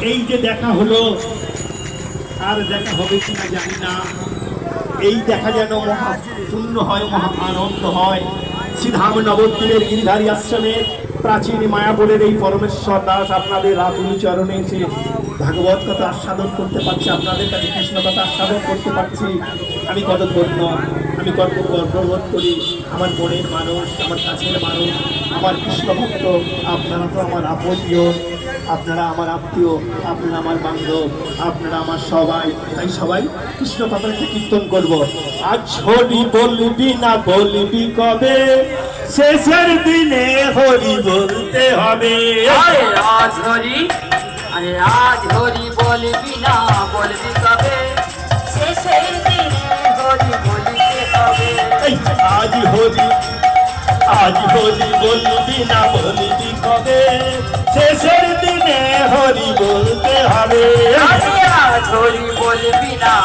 এই যে দেখা হলো, আর দেখা হবে কিনা জানি না। এই দেখা যেন মহা শূন্য হয়, মহা আনন্দ হয়। শ্রীধাম নবদ্বীপের গিরিধারী আশ্রমের প্রাচীন মায়াপুরের এই পরমেশ্বর দাস আপনাদের রাতুল চরণে এসে ভাগবত কথা আস্বাদন করতে পারছি, আপনাদের কাছে কৃষ্ণ কথা আস্বাদন করতে পারছি। আমি কত ধন্য, আমি কত গর্ববোধ করি। আমার মনের মানুষ, আমার কাছের মানুষ, আমার কৃষ্ণ ভক্ত, আপনারা তো আমার আপনজন, আপনারা আমার আত্মীয়, আপনারা আমার বান্ধব, আপনারা আমার সবাই। তাই সবাই কৃষ্ণ কথাকে কীর্তন করবো। আজ হরি বলবি না বলবি কবে, শেষের দিনে হরি বলতে হবে। আজ হরি, আরে আজ হরি বলবি না বলবি কবে, শেষের দিনে হরি বলতে হবে। আজ হরি, আজ হরি বলবি না বলবি কবে, শেষের দিনে হরি বলতে হবে। আজ হরি বলবি না,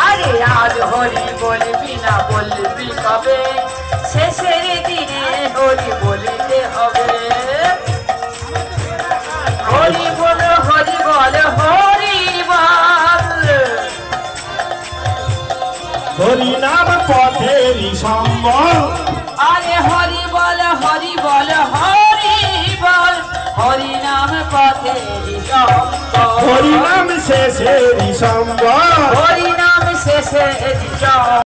আরে আজ হরি বলবি না বলবি কবে, শেষের দিনে হরি বলতে হবে। হরি বল হরি বল হরি বল, হরি নাম পথেরই সম্বল। আরে হরি বল হরি বল হরি বল, হরি নাম পথেরই সম্বল। হরি নাম শেষেরই সম্বল। হরি নাম শেষেরই সম্বল।